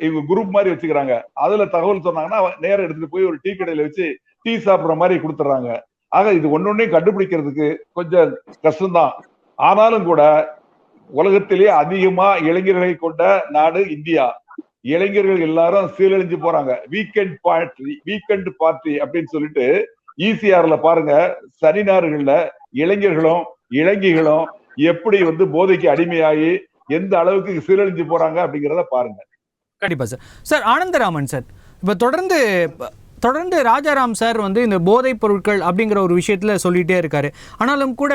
இவங்க குரூப் மாதிரி வச்சுக்கிறாங்க. அதுல தகவல் சொன்னாங்கன்னா நேரம் எடுத்துட்டு போய் ஒரு டீ கடையில வச்சு டீ சாப்பிடுற மாதிரி கொடுத்துறாங்க. ஆக இது ஒன்னொன்னையும் கண்டுபிடிக்கிறதுக்கு கொஞ்சம் கஷ்டம்தான். ஆனாலும் கூட உலகத்திலேயே அதிகமா இளைஞர்களை கொண்ட நாடு இந்தியா. இளைஞர்கள் எல்லாரும் சீரழிஞ்சு போறாங்க. வீக்கெண்ட் பார்ட்டி அப்படின்னு சொல்லிட்டு ஈசிஆர்ல பாருங்க, சனி ஞாயிறுகள்ல இளைஞர்களும் இளைஞர்களும் எப்படி வந்து போதைக்கு அடிமையாகி எந்த அளவுக்கு சீரழிஞ்சு போறாங்க அப்படிங்கிறத பாருங்க. கண்டிப்பா சார். சார் ஆனந்தராமன் சார், இப்போ தொடர்ந்து ராஜாராம் சார் வந்து இந்த போதைப் பொருட்கள் அப்படிங்கிற ஒரு விஷயத்துல சொல்லிட்டே இருக்காரு. ஆனாலும் கூட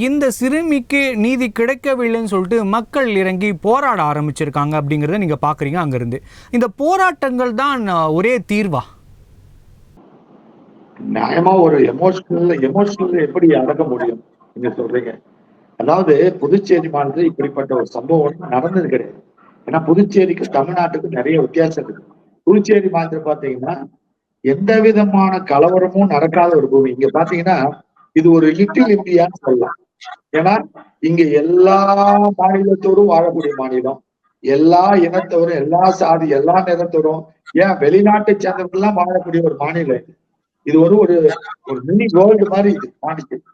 இந்த சிறுமிக்கு நீதி கிடைக்கவில்லைன்னு சொல்லிட்டு மக்கள் இறங்கி போராட ஆரம்பிச்சிருக்காங்க அப்படிங்கிறத நீங்க பாக்குறீங்க. அங்கிருந்து இந்த போராட்டங்கள் தான் ஒரே தீர்வா? நியாயமா ஒரு எமோஷனல் எப்படி அடக்க முடியும் நீங்க சொல்றீங்க? அதாவது புதுச்சேரி மாநிலத்தில் இப்படிப்பட்ட ஒரு சம்பவம் நடந்தது கிடையாது. ஏன்னா புதுச்சேரிக்கு தமிழ்நாட்டுக்கு நிறைய வித்தியாசம் இருக்கு. புதுச்சேரி மாநிலம் பாத்தீங்கன்னா எந்த விதமான கலவரமும் நடக்காத ஒரு பூமி. இங்க பாத்தீங்கன்னா இது ஒரு லிட்டில் இந்தியான்னு சொல்லலாம். ஏன்னா இங்க எல்லா மாநிலத்தோடும் வாழக்கூடிய மாநிலம், எல்லா இனத்தவரும், எல்லா சாதி, எல்லா நிறத்தோரும், ஏன் வெளிநாட்டை சேர்ந்தவர்கள் எல்லாம் வாழக்கூடிய ஒரு மாநிலம். இது ஒரு ஒரு மினி வேர்ல்டு மாதிரி இது பாண்டிச்சேரி.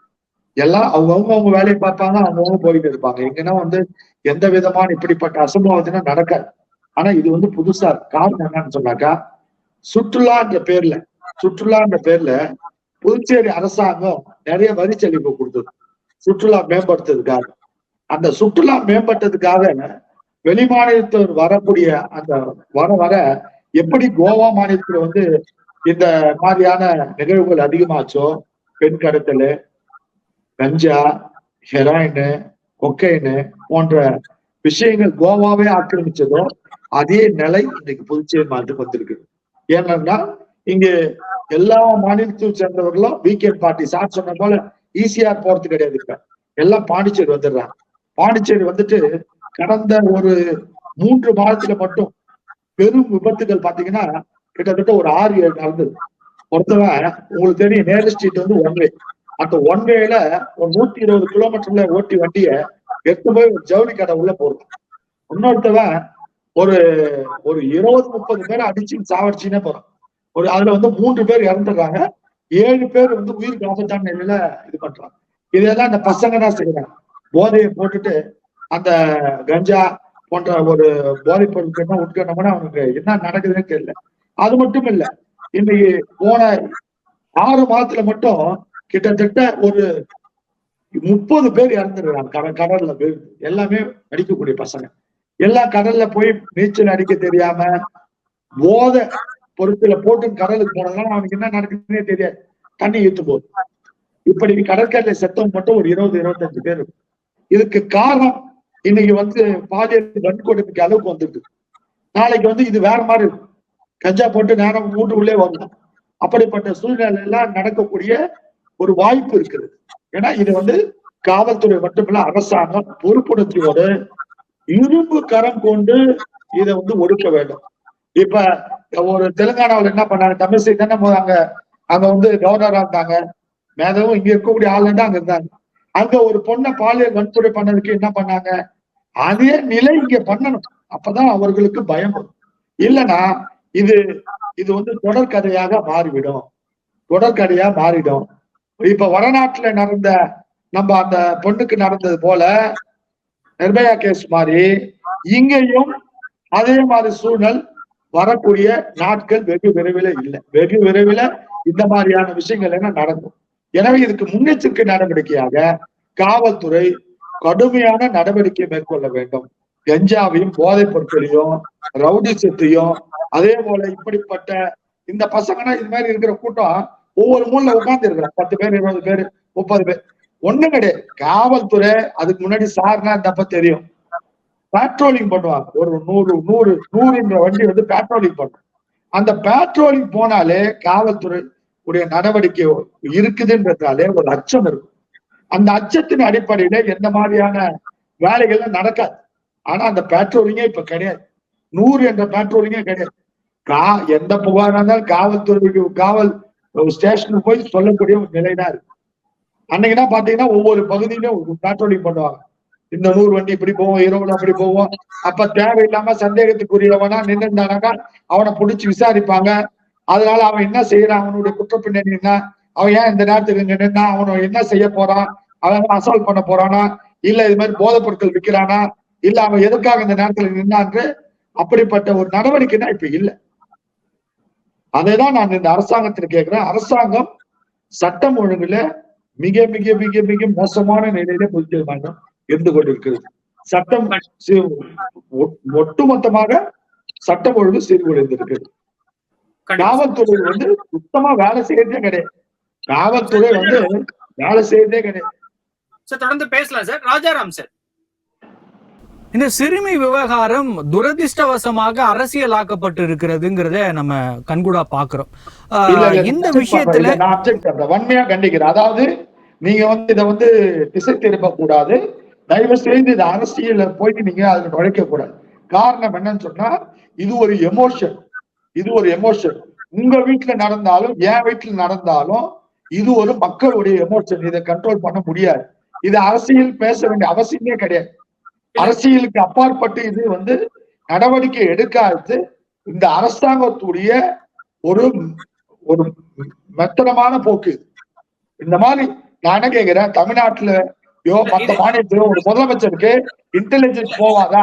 எல்லாம் அவங்க வேலையை பார்ப்பாங்க, அவங்கவுங்க போயிட்டு இருப்பாங்க. எங்கன்னா வந்து எந்த விதமான இப்படிப்பட்ட அசம்பாவத்தினா நடக்காது. ஆனா இது வந்து புதுசா காரணம் என்னன்னு சொன்னாக்கா, சுற்றுலான்ற பேர்ல புதுச்சேரி அரசாங்கம் நிறைய வரி செலவு கொடுத்தது சுற்றுலா மேம்படுத்துறதுக்காக. அந்த சுற்றுலா மேம்பட்டதுக்காக வெளி மாநிலத்தில் வரக்கூடிய அந்த வர எப்படி கோவா மாநிலத்துல வந்து இந்த மாதிரியான நிகழ்வுகள் அதிகமாச்சோ, பெண் கடத்தல், கஞ்சா, ஹெராயின், கொக்கைன் போன்ற விஷயங்கள் கோவாவே ஆக்கிரமிச்சதோ அதே நிலை இன்னைக்கு புதுச்சேரி மாநிலத்துக்கு வந்திருக்கு. ஏன்னா இங்க எல்லா மாநிலத்தையும் சேர்ந்தவர்களும் வீக்கெண்ட் பார்ட்டி சார் சொன்ன போல ஈசிஆர் போறது கிடையாது. இப்ப எல்லாம் பாண்டிச்சேரி வந்துடுறாங்க. பாண்டிச்சேரி வந்துட்டு கடந்த ஒரு 3 மாதத்துல மட்டும் பெரும் விபத்துகள் பாத்தீங்கன்னா கிட்டத்தட்ட ஒரு 6-7 நடந்தது. ஒருத்தவன் உங்களுக்கு தெரியும், நேரு ஸ்ட்ரீட் வந்து ஒன் வே, அந்த ஒன் வேல ஒரு 120 கிலோமீட்டர்ல ஓட்டி வண்டிய எடுத்து போய் ஒரு ஜவுளி கடை உள்ள போடுறான். இன்னொருத்தவன் ஒரு ஒரு 20-30 பேரை அடிச்சு சாவடிச்சுன்னே போறோம். அதுல வந்து 3 பேர் இறந்துடுறாங்க, 7 பேர் வந்து உயிருக்கு ஆபத்தான நிலையில இது பண்றாங்க. இதெல்லாம் இந்த பசங்க தான் செய்யறாங்க. போதையை போட்டுட்டு அந்த கஞ்சா போன்ற ஒரு போதைப் பொருட்கள் உட்கொண்டோம்னா அவனுக்கு என்ன நடக்குதுன்னு தெரியல. அது மட்டும் இல்ல, இன்னைக்கு போன 6 மாதத்துல மட்டும் கிட்டத்தட்ட ஒரு 30 பேர் இறந்துருக்காங்க கடல்ல போய். எல்லாமே அடிக்கக்கூடிய பசங்க. எல்லா கடல்ல போய் நீச்சல் அடிக்க தெரியாம போதை பொருட்களை போட்டு கடலுக்கு போனதுனால அவனுக்கு என்ன நடக்குதுன்னே தெரியாது. தண்ணி ஈர்த்து போகுது. இப்படி கடற்கரையில செத்தவங்க மட்டும் ஒரு 20-25 பேர். இதுக்கு காரணம் இன்னைக்கு வந்து பாலியல் வன்கொடுமைக்கு அளவுக்கு வந்துருக்கு. நாளைக்கு வந்து இது வேற மாதிரி இருக்கும். கஞ்சா போட்டு நேரம் வீட்டுக்குள்ளே வரலாம். அப்படிப்பட்ட சூழ்நிலை எல்லாம் நடக்கக்கூடிய ஒரு வாய்ப்பு இருக்குது. ஏன்னா இது வந்து காவல்துறை மட்டுமில்ல, அரசாங்கம் பொறுப்புணர்ச்சியோடு இரும்பு கரம் கொண்டு இதை வந்து ஒடுக்க வேண்டும். இப்ப ஒரு தெலுங்கானாவில் என்ன பண்ணாங்க, தமிழிசை தானே அங்க வந்து கவர்னரா இருந்தாங்க. மேதவும் இங்க இருக்கக்கூடிய ஆளுநர் அங்க இருந்தாங்க. அங்க ஒரு பொண்ணை பாலியல் வன்முறை பண்ணதுக்கு என்ன பண்ணாங்க, அதே நிலை இங்க பண்ணணும். அப்பதான் அவர்களுக்கு பயம் வரும். இல்லைன்னா இது இது வந்து தொடர்கதையாக மாறிவிடும். தொடர்கதையா மாறிடும். இப்ப வடநாட்டுல நடந்த நம்ம அந்த பொண்ணுக்கு நடந்தது போல நிர்பயா கேஸ் மாதிரி இங்கேயும் அதே மாதிரி சூழல் வரக்கூடிய நாட்கள் வெகு விரைவில் இல்லை. வெகு விரைவில் இந்த மாதிரியான விஷயங்கள் என்ன நடக்கும். எனவே இதுக்கு முன்னெச்சரிக்கை நடவடிக்கையாக காவல்துறை கடுமையான நடவடிக்கை மேற்கொள்ள வேண்டும். கஞ்சாவையும் போதைப் பொருட்களையும் ரவுடிசத்தையும் அதே போல இப்படிப்பட்ட இந்த பசங்கன்னா இது மாதிரி இருக்கிற கூட்டம் ஒவ்வொரு மூலைல உட்கார்ந்து இருக்கிறான். 10 பேர் 20 பேர் 30 பேர். ஒண்ணும் கிடையாது. காவல்துறை அதுக்கு முன்னாடி சார்னா தப்ப தெரியும், பேட்ரோலிங் பண்ணுவாங்க. ஒரு 100 வண்டி வந்து பேட்ரோலிங் பண்ணும். அந்த பேட்ரோலிங் போனாலே காவல்துறை உடைய நடவடிக்கை இருக்குதுன்றதாலே ஒரு அச்சம் இருக்கும். அந்த அச்சத்தின் அடிப்படையில எந்த மாதிரியான வேலைகள்லாம் நடக்காது. ஆனா அந்த பேட்ரோலிங்கே இப்ப கிடையாது. 100 என்ற பேட்ரோலிங்கே கிடையாது. எந்த புகாரா இருந்தாலும் காவல்துறைக்கு காவல் ஸ்டேஷனுக்கு போய் சொல்லக்கூடிய ஒரு நிலைதான் இருக்கு. அன்னைக்குதான் பாத்தீங்கன்னா ஒவ்வொரு பகுதியிலும் பேட்ரோலிங் பண்ணுவாங்க. இந்த 100 வண்டி இப்படி போவோம், 20 அப்படி போவோம். அப்ப தேவையில்லாம சந்தேகத்துக்குரியவனா நின்றுட்டானாக்கா அவனை பிடிச்சி விசாரிப்பாங்க. அதனால அவன் என்ன செய்யறான், அவனுடைய குற்றப்பின்னணி என்ன, அவன் ஏன் இந்த நேரத்துக்கு இங்க நின்னா, அவனை என்ன செய்ய போறான், அவன் அசால்ட் பண்ண போறானா, இல்ல இது மாதிரி போதைப் பொருட்கள் விற்கிறானா, இல்ல அவன் எதுக்காக இந்த நேரத்துல நின்னான்னு அப்படிப்பட்ட ஒரு நடவடிக்கைனா இப்ப இல்லை. அதைதான் நான் இந்த அரசாங்கத்தில் கேட்கிறேன். அரசாங்கம் சட்டம் ஒழுங்குல மிக மிக மிக மிக மோசமான நிலையில பொதுச்செயலாளர் இருந்து கொண்டிருக்கிறது. சட்டம் ஒட்டுமொத்தமாக சட்டம் ஒழுங்கு சீர்குலைந்திருக்கிறது. காவல்துறை வந்து சுத்தமா வேலை செய்யறதே கிடையாது. காவல்துறை வந்து வேலை செய்யறதே கிடையாது. தொடர்ந்து பேசலாம் சார். ராஜாராம் சார், இந்த சிறுமி விவகாரம் துரதிருஷ்டவசமாக அரசியலாக்கப்பட்டு இருக்கிறதுங்கிறத நம்ம கண்கூடா பாக்குறோம். இந்த விஷயத்துல வன்மையா கண்டிக்கிறேன். அதாவது நீங்க வந்து இதை வந்து திசை திருப்ப கூடாது. தயவு செய்து இந்த அரசியல போயிட்டு நீங்க அதுல நுழைக்க கூடாது. காரணம் என்னன்னு சொன்னா இது ஒரு எமோஷன். இது ஒரு எமோஷன். உங்க வீட்டுல நடந்தாலும் என் வீட்டுல நடந்தாலும் இது ஒரு மக்களுடைய எமோஷன். இதை கண்ட்ரோல் பண்ண முடியாது. இது அரசியல் பேச வேண்டிய அவசியமே கிடையாது. அரசியலுக்கு அப்பாற்பட்டு இது வந்து நடவடிக்கை எடுக்காது. இந்த அரசாங்கத்துடைய ஒரு ஒரு மெத்தனமான போக்கு. இந்த மாதிரி நான் என்ன கேட்கிறேன், தமிழ்நாட்டுல மத்த மாநிலத்திலோ ஒரு முதலமைச்சருக்கு இன்டெலிஜென்ஸ் போவாதா?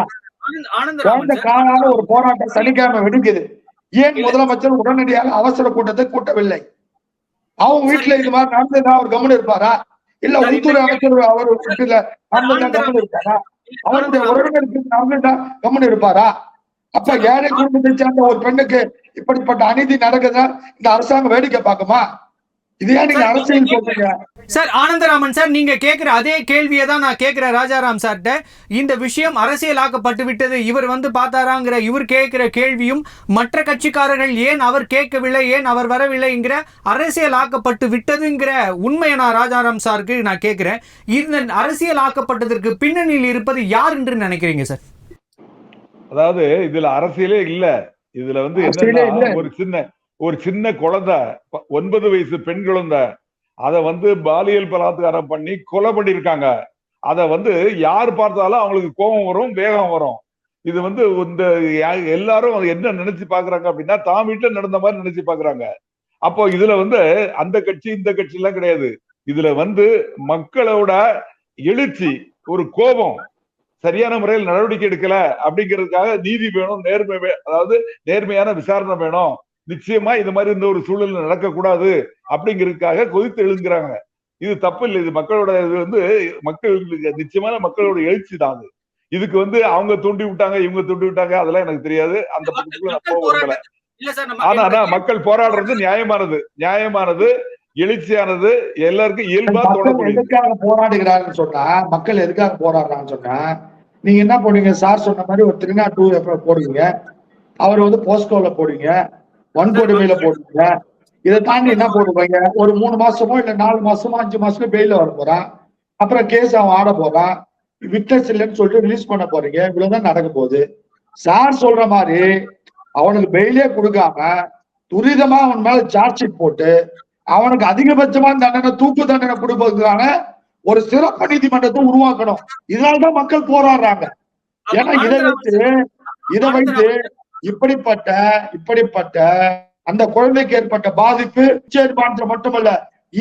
குழந்தை காணாத ஒரு போராட்டம் சனிக்கிழமை வெடிக்குது. ஏன் முதலமைச்சர் உடனடியாக அவசர கூட்டத்தை கூட்டவில்லை? அவங்க வீட்டுல இது மாதிரி நடந்ததுன்னா அவர் கவனம் இருப்பாரா? இல்ல உள்துறை அமைச்சர் அவர் வீட்டுல நடந்ததுன்னா கவனம் இருப்பாரா? அவருடைய உறவினருக்கு நடந்ததுன்னா கவனம் இருப்பாரா? அப்ப ஏழை குடும்பத்தை சேர்ந்த ஒரு பெண்ணுக்கு இப்படிப்பட்ட அநீதி நடக்குதா இந்த அரசாங்கம் வேடிக்கை பார்க்குமா? இதே நீங்க அரசியல் சொல்றீங்க சார். ஆனந்தராமன் சார், நீங்க கேட்கிற அதே கேள்வியை தான் நான் கேட்கிறேன் ராஜாராம் சார்ட்ட. இந்த விஷயம் அரசியலாக்கப்பட்டு விட்டது, இவர் வந்து பார்த்தாராங்கிற இவர் கேட்கிற கேள்வியும் மற்ற கட்சிக்காரர்கள் ஏன் அவர் கேட்கவில்லை, ஏன் அவர் வரவில்லைங்கிற அரசியலாக்கப்பட்டு விட்டதுங்கிற உண்மையை நான் ராஜாராம் சாருக்கு நான் கேட்கிறேன். இந்த அரசியலாக்கப்பட்டதற்கு பின்னணியில் இருப்பது யார் என்று நினைக்கிறீங்க சார்? அதாவது இதுல அரசியலே இல்ல. இதுல வந்து என்னன்னா ஒரு சின்ன குழந்தை, 9 வயசு பெண் குழந்தை, அதை வந்து பாலியல் பலாத்காரம் பண்ணி கொலை பண்ணிருக்காங்க. அதை வந்து யார் பார்த்தாலும் அவங்களுக்கு கோபம் வரும், வேகம் வரும். இது வந்து இந்த எல்லாரும் என்ன நினைச்சு பாக்குறாங்க அப்படின்னா தான் வீட்டுல நடந்த மாதிரி நினைச்சு பாக்குறாங்க. அப்போ இதுல வந்து அந்த கட்சி இந்த கட்சி எல்லாம் கிடையாது. இதுல வந்து மக்களோட எழுச்சி, ஒரு கோபம், சரியான முறையில் நடவடிக்கை எடுக்கல அப்படிங்கிறதுக்காக நீதி வேணும், நேர்மை அதாவது நேர்மையான விசாரணை வேணும், நிச்சயமா இது மாதிரி இந்த ஒரு சூழல் நடக்கக்கூடாது அப்படிங்கிறதுக்காக கொதித்து எழுதுங்கிறாங்க. இது தப்பு இல்லை. இது மக்களோட இது வந்து மக்களுக்கு நிச்சயமான மக்களோட எழுச்சி தான். அது இதுக்கு வந்து அவங்க தூண்டி விட்டாங்க, இவங்க தூண்டி விட்டாங்க, அதெல்லாம் எனக்கு தெரியாது. அந்த பக்கத்துக்குள்ள நான் போக விரும்பல. ஆனா மக்கள் போராடுறது நியாயமானது, எழுச்சியானது, எல்லாருக்கும் இயல்பா தோணக்கூடியது. எதுக்காக போராடுகிறாருன்னு சொன்னா, மக்கள் எதுக்காக போராடுறான்னு சொன்னா, நீங்க என்ன போடுவீங்க? சார் சொன்ன மாதிரி ஒரு 302 போடுவீங்க, அவர் வந்து போஸ்கோல போடுவீங்க, வன்கொடுமையில போடுவீங்க. இதை தாண்டி என்ன போடுவாங்க? ஒரு 3 மாசமோ இல்ல 4 மாசமோ 5 மாசமோ பெயில வர போறான், அப்புறம் கேஸ் அவன் ஆட போறான், விட்னஸ் இல்லைன்னு சொல்லிட்டு ரிலீஸ் பண்ண போறீங்க. இவ்வளவுதான் நடக்க போகுது. சார் சொல்ற மாதிரி அவனுக்கு பெயிலே கொடுக்காம துரிதமா அவன் மேல சார்ஜ் ஷீட் போட்டு அவனுக்கு அதிகபட்சமான தண்டனை, தூக்கு தண்டனை கொடுப்பதற்கான ஒரு சிறப்பு நீதிமன்றத்தை உருவாக்கணும். இதனால்தான் மக்கள் போராடுறாங்க. ஏன்னா இதை வைத்து இப்படிப்பட்ட அந்த குழந்தைக்கு ஏற்பட்ட பாதிப்பு மாநிலம் மட்டுமல்ல,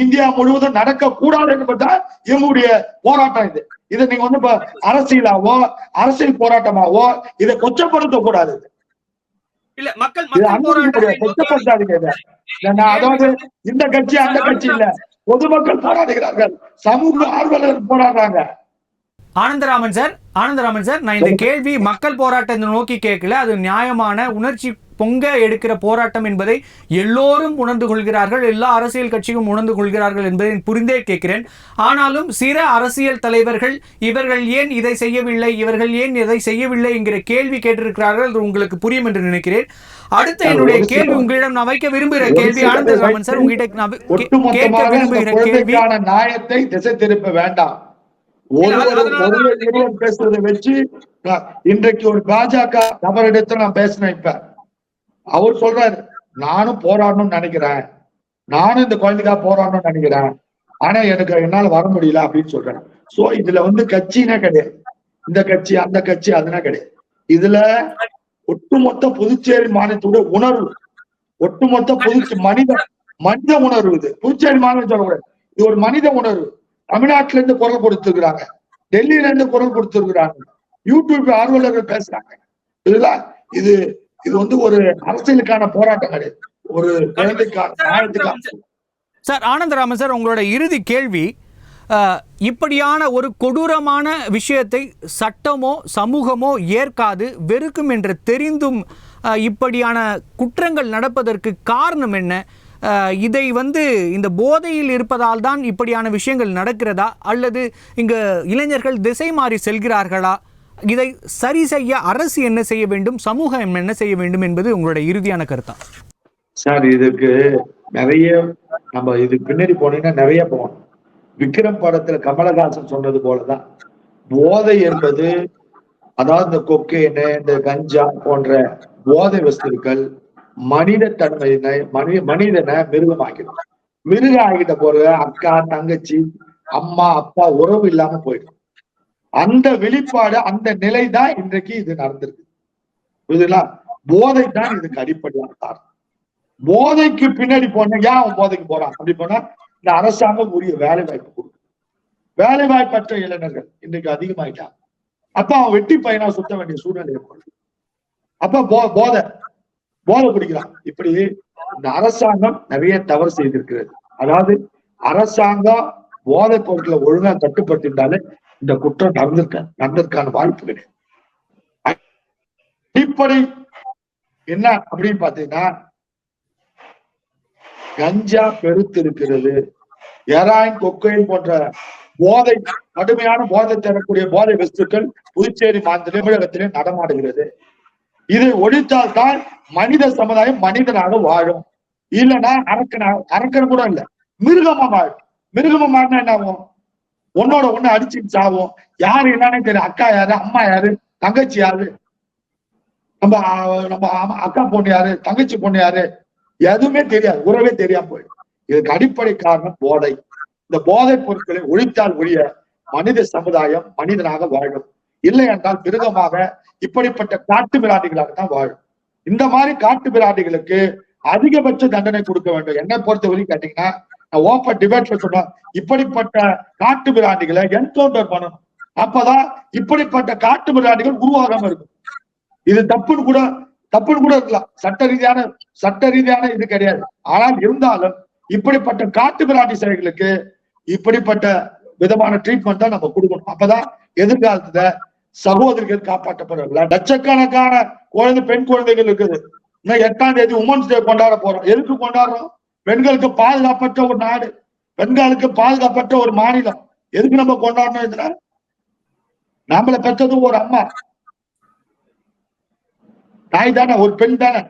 இந்தியா முழுவதும் நடக்க கூடாது என்பதுதான் எங்களுடைய போராட்டம். இதை நீங்க வந்து இப்ப அரசியலாவோ அரசியல் போராட்டமாவோ இதை கொச்சப்படுத்த கூடாது. கொச்சப்படுத்தாதீங்க. அதாவது இந்த கட்சி அந்த கட்சி இல்ல, பொதுமக்கள் போராடுகிறார்கள், சமூக ஆர்வலர்கள் போராடுறாங்க. ஆனந்தராமன் சார், நான் இந்த கேள்வி மக்கள் போராட்டத்தை நோக்கி கேட்கல. அது நியாயமான உணர்ச்சி பொங்க எடுக்கிற போராட்டம் என்பதை எல்லோரும் உணர்ந்து கொள்கிறார்கள், எல்லா அரசியல் கட்சியும் உணர்ந்து கொள்கிறார்கள் என்பதை புரிந்தே கேட்கிறேன். ஆனாலும் சில அரசியல் தலைவர்கள் இவர்கள் ஏன் இதை செய்யவில்லை, இவர்கள் ஏன் இதை செய்யவில்லை என்கிற கேள்வி கேட்டிருக்கிறார்கள். அது உங்களுக்கு புரியும் என்று நினைக்கிறேன். அடுத்த என்னுடைய கேள்வி உங்களிடம் நான் வைக்க விரும்புகிற கேள்வி, ஆனந்தராமன் சார் உங்ககிட்ட நான் கேட்க விரும்புகிற கேள்வி, நியாயத்தை திசை திருப்ப வேண்டாம். ஒருவர் பேசுறதை வச்சு இன்றைக்கு ஒரு பாஜக நபரிடத்தில் நான் பேசினேன். இப்ப அவர் சொல்றாரு, நானும் போராடணும்னு நினைக்கிறேன், நானும் இந்த குழந்தைக்காக போராடணும்னு நினைக்கிறேன், ஆனா என்னால வர முடியல அப்படின்னு சொல்றேன். சோ இதுல வந்து கட்சினா கிடையாது, இந்த கட்சி அந்த கட்சி அதுனா கிடையாது. இதுல ஒட்டுமொத்த புதுச்சேரி மாநிலத்தோட உணர்வு, ஒட்டுமொத்த மனித உணர்வு. இது புதுச்சேரி மாநிலம் சொல்லக்கூடாது, இது ஒரு மனித உணர்வு. தமிழ்நாட்டில இருந்து குரல் கொடுத்திருக்கிறாங்க, டெல்லியில இருந்து குரல் கொடுத்திருக்கிறாங்க, யூடியூப் ஆர்வலர்கள் பேசுறாங்க. இதுதான் இது வந்து ஒரு அரசியலுக்கான போராட்டம் கிடையாது, ஒரு குழந்தைக்கான நியாயத்துக்கான. சார் ஆனந்தராமன் சார், உங்களோட இறுதி கேள்வி, இப்படியான ஒரு கொடூரமான விஷயத்தை சட்டமோ சமூகமோ ஏற்காது, வெறுக்கும் என்று தெரிந்தும் இப்படியான குற்றங்கள் நடப்பதற்கு காரணம் என்ன? இதை வந்து இந்த போதையில் இருப்பதால் தான் இப்படியான விஷயங்கள் நடக்கிறதா, அல்லது இங்க இளைஞர்கள் திசை மாறி செல்கிறார்களா? இதை சரி செய்ய அரசு என்ன செய்ய வேண்டும், சமூகம் என்ன செய்ய வேண்டும் என்பது உங்களுடைய இறுதியான கருத்தா? சார் இதுக்கு நிறைய நம்ம இதுக்கு பின்னாடி போனீங்கன்னா நிறைய போகணும். விக்ரம் படத்துல கமலஹாசன் சொன்னது போலதான், போதை என்பது அதாவது இந்த கொக்கைன், இந்த கஞ்சா போன்ற போதை வஸ்துக்கள் மனித தன்மையினை மனிதனை மிருகமாக்கிடும். மிருகம் ஆகிட்ட போற அக்கா தங்கச்சி அம்மா அப்பா உறவு இல்லாம போயிடும். அந்த வெளிப்பாடு, அந்த நிலை தான் இன்றைக்கு இது நடந்திருக்கு. புரியுதுங்களா? போதை தான் இதுக்கு அடிப்படையான காரணம். போதைக்கு பின்னாடி போன ஏன் அவன் போதைக்கு போறான் அப்படி போனா, இந்த அரசாங்கம் உரிய வேலை வாய்ப்பு கொடுக்கும். வேலை வாய்ப்பற்ற இளைஞர்கள் இன்றைக்கு அதிகமாயிட்டான். அப்ப அவன் வெட்டி பையனா சுத்த வேண்டிய சூழ்நிலை ஏற்படுது. அப்ப போதை பிடிக்கிறான். இப்படி இந்த அரசாங்கம் நிறைய தவறு செய்திருக்கிறது. அதாவது அரசாங்கம் போதைப் பொருட்களை ஒழுங்கா கட்டுப்படுத்திட்டாலே இந்த குற்றம் நடந்திருக்கான வாய்ப்பு கிடையாது. அடிப்படை என்ன அப்படின்னு பாத்தீங்கன்னா, கஞ்சா பெருத்து இருக்கிறது, ஹெராயின் கொக்கைன் போன்ற போதை, கடுமையான போதை தரக்கூடிய போதை வஸ்துக்கள் புதுச்சேரி தமிழகத்திலே நடமாடுகிறது. இதை ஒழித்தால்தான் மனித சமுதாயம் மனிதனாக வாழும். இல்லைன்னா அரக்கன் கூட இல்ல, மிருகமா வாழும். மிருகமா மாறினா என்ன ஆகும்? ஒன்னோட ஒண்ணு அடிச்சு சாவும். யாரு என்னன்னு தெரியும், அக்கா யாரு, அம்மா யாரு, தங்கச்சி யாரு, நம்ம அக்கா பொண்ணு யாரு, தங்கச்சி பொண்ணு யாரு, எதுவுமே தெரியாது, உறவே தெரியாம போயிடும். இதுக்கு அடிப்படை காரணம் போதை. இந்த போதைப் பொருட்களை ஒழித்தால் ஒழிய மனித சமுதாயம் மனிதனாக வாழும். இல்லை என்றால் மிருகமாக இப்படிப்பட்ட காட்டு மிராண்டிகளாக தான் வாழும். இந்த மாதிரி காட்டு மிராண்டிகளுக்கு அதிகபட்ச தண்டனை கொடுக்க வேண்டும். என்னை பொறுத்தவரை கேட்டீங்கன்னா, நான் ஓப்பன் டிபேட்ல சொன்னேன், இப்படிப்பட்ட காட்டு மிராண்டிகளை என்கவுண்டர் பண்ணணும். அப்பதான் இப்படிப்பட்ட காட்டு மிராண்டிகள் உருவாகாம இருக்கும். இது தப்புன்னு கூட இருக்கலாம், சட்ட ரீதியான இது கிடையாது. ஆனால் இருந்தாலும் இப்படிப்பட்ட காட்டு மிராண்டி செயல்களுக்கு இப்படிப்பட்ட விதமான ட்ரீட்மெண்ட் தான் நம்ம கொடுக்கணும். அப்பதான் எதிர்காலத்துல சகோதரிகள் காப்பாற்றப்படுறாங்க. லட்சக்கணக்கான பெண் குழந்தைகள் இருக்குது. இன்னும் 8ஆம் தேதி உமன்ஸ் டே கொண்டாட போறோம். எதுக்கு கொண்டாடுறோம்? பெண்களுக்கு பாதுகாப்பற்ற ஒரு நாடு, பெண்களுக்கு பாதுகாப்பற்ற ஒரு மாநிலம். எதுக்கு நம்ம கொண்டாடணும்? இதுல நம்மளை பெற்றது ஒரு அம்மா, தாய் தானே, ஒரு பெண் தானே.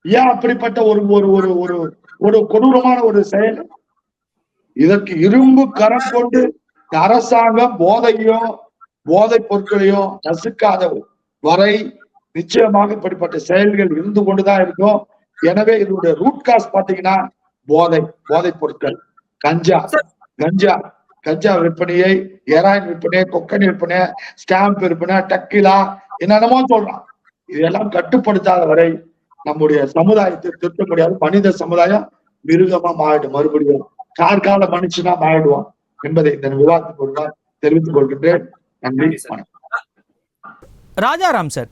ஏன் அப்படிப்பட்ட ஒரு ஒரு ஒரு ஒரு ஒரு கொடூரமான ஒரு செயல்? இதற்கு இரும்பு கரம் கொண்டு அரசாங்கம் போதைப் பொருட்களையும் நசுக்காத வரை நிச்சயமாக இப்படிப்பட்ட செயல்கள் இருந்து கொண்டுதான் இருக்கும். எனவே இதனுடைய ரூட் காஸ் பாத்தீங்கன்னா போதைப் பொருட்கள், கஞ்சா விற்பனையை, ஹெராயின் விற்பனை, கொக்கன் விற்பனை, ஸ்டாம்ப் விற்பனை, டக்கிலா, என்னென்னமோ சொல்றான். இதெல்லாம் கட்டுப்படுத்தாத வரை நம்முடைய சமுதாயத்தை திருத்த முடியாது. மனித சமுதாயம் மிருகமா மாறிடும், மறுபடியும் கார்கால மனுஷனா மாறிடுவோம் என்பதை இந்த விவாதத்துக்கு தெரிவித்துக் கொள்கின்றேன். நன்றி. ராஜாராம் சார்,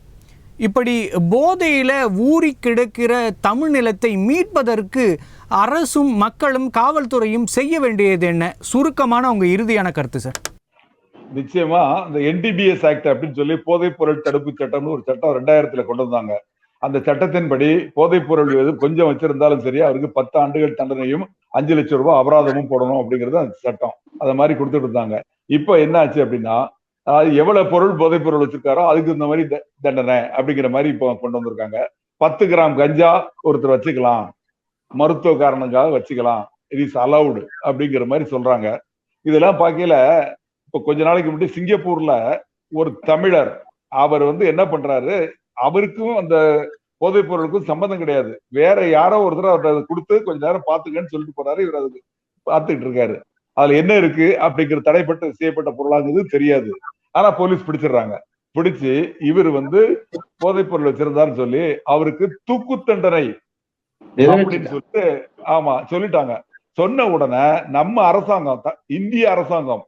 இப்படி போதையில ஊறி கிடக்கிற தமிழ் நிலத்தை மீட்பதற்கு அரசும் மக்களும் காவல்துறையும் செய்ய வேண்டியது என்ன? சுருக்கமான உங்க இறுதியான கருத்து சார். நிச்சயமா இந்த NDBS ஆக்ட் அப்படின்னு சொல்லி போதைப் பொருள் தடுப்பு சட்டம்னு ஒரு சட்டம் 2000 கொண்டு வந்தாங்க. அந்த சட்டத்தின்படி போதைப் பொருள் கொஞ்சம் வச்சிருந்தாலும் சரி, அவருக்கு 10 ஆண்டுகள் தண்டனையும் 5 லட்சம் ரூபாய் அபராதமும் போடணும் அப்படிங்கிறது அந்த சட்டம். அதை மாதிரி கொடுத்துட்டு இருந்தாங்க. இப்போ என்ன ஆச்சு அப்படின்னா, எவ்வளவு பொருள் போதைப் பொருள் வச்சிருக்காரோ அதுக்கு இந்த மாதிரி தண்டனை அப்படிங்கிற மாதிரி இப்போ கொண்டு வந்திருக்காங்க. 10 கிராம் கஞ்சா ஒருத்தர் வச்சுக்கலாம், மருத்துவ காரணங்களுக்காக வச்சுக்கலாம், இட் இஸ் அலவுடு அப்படிங்கிற மாதிரி சொல்றாங்க. இதெல்லாம் பார்க்கல, இப்போ கொஞ்ச நாளைக்கு முன்னாடி சிங்கப்பூர்ல ஒரு தமிழர், அவர் என்ன பண்றாரு, அவருக்கும் அந்த போதைப் பொருளுக்கும் சம்பந்தம் கிடையாது, வேற யாரோ ஒருத்தர் அவர்கிட்ட கொடுத்து கொஞ்ச நேரம் பாத்துக்கன்னு சொல்லிட்டு போறாரு. இவர் அதுக்கு பார்த்துக்கிட்டு இருக்காரு. அதுல என்ன இருக்கு அப்படிங்கிற தடைப்பட்டு செய்யப்பட்ட பொருளாங்கிறது தெரியாது. ஆனா போலீஸ் பிடிச்சிடுறாங்க. பிடிச்சு இவர் போதைப் பொருள் வச்சிருந்தாருன்னு சொல்லி அவருக்கு தூக்கு தண்டனை அப்படின்னு சொல்லிட்டு சொல்லிட்டாங்க. சொன்ன உடனே நம்ம அரசாங்கம், இந்திய அரசாங்கம்,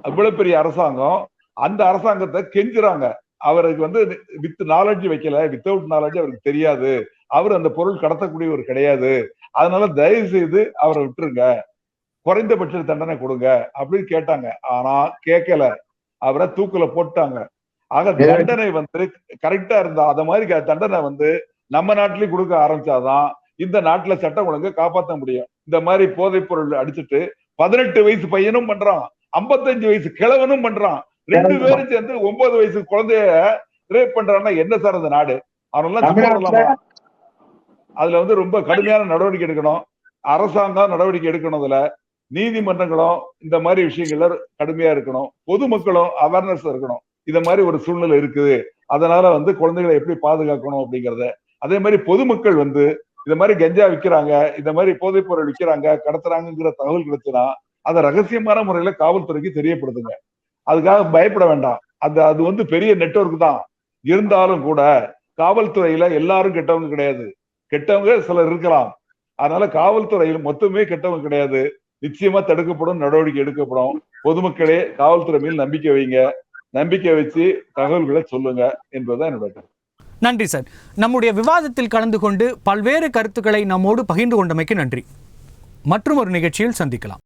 அவ்வளவு பெரிய அரசாங்கம், அந்த அரசாங்கத்தை கெஞ்சுறாங்க. அவருக்கு வித் நாலேஜ் வைக்கல, வித்தவுட் நாலேஜ் அவருக்கு தெரியாது, அவர் அந்த பொருள் கடத்தக்கூடியவர் கிடையாது, அதனால தயவு செய்து அவரை விட்டுருங்க, குறைந்தபட்ச தண்டனை கொடுங்க அப்படின்னு கேட்டாங்க. ஆனா கேட்கல, அவரை தூக்குல போட்டாங்க. ஆக தண்டனை கரெக்டா இருந்தா, அத மாதிரி தண்டனை நம்ம நாட்டிலேயே கொடுக்க ஆரம்பிச்சாதான் இந்த நாட்டுல சட்டம் ஒழுங்கு காப்பாற்ற முடியும். இந்த மாதிரி போதைப் பொருள் அடிச்சுட்டு 18 வயசு பையனும் பண்றான், 55 வயசு கிழவனும் பண்றான், 2 பேரும் சேர்ந்து 9 வயசு குழந்தைய ரேப் பண்றான்னா என்ன சார் அந்த நாடு? அவனெல்லாம் அதுல ரொம்ப கடுமையான நடவடிக்கை எடுக்கணும். அரசாங்கம் நடவடிக்கை எடுக்கணும். அதுல நீதிமன்றங்களும் இந்த மாதிரி விஷயங்கள்ல கடுமையா இருக்கணும். பொதுமக்களும் அவேர்னஸ் இருக்கணும். இந்த மாதிரி ஒரு சூழ்நிலை இருக்குது, அதனால குழந்தைகளை எப்படி பாதுகாக்கணும் அப்படிங்கறத. அதே மாதிரி பொதுமக்கள் இந்த மாதிரி கஞ்சா விற்கிறாங்க, இந்த மாதிரி போதைப் பொருள் விற்கிறாங்க, கடத்துறாங்கிற தகவல் கிடைச்சுன்னா அதை ரகசியமான முறையில காவல்துறைக்கு தெரியப்படுத்துங்க. அதுக்காக பயப்பட வேண்டாம். அது பெரிய நெட்வொர்க் தான். இருந்தாலும் கூட காவல்துறையில எல்லாரும் கெட்டவங்க கிடையாது, கெட்டவங்க சிலர் இருக்கலாம். அதனால காவல்துறையில் மொத்தமே கெட்டவங்க கிடையாது. நிச்சயமா தடுக்கப்படும், நடவடிக்கை எடுக்கப்படும். பொதுமக்களே காவல்துறை மேல் நம்பிக்கை வைங்க, நம்பிக்கை வச்சு தகவல்களை சொல்லுங்க என்பதுதான் என்னோட. நன்றி சார். நம்முடைய விவாதத்தில் கலந்து கொண்டு பல்வேறு கருத்துக்களை நம்மோடு பகிர்ந்து கொண்டமைக்கு நன்றி. மற்றும் ஒரு நிகழ்ச்சியில் சந்திக்கலாம்.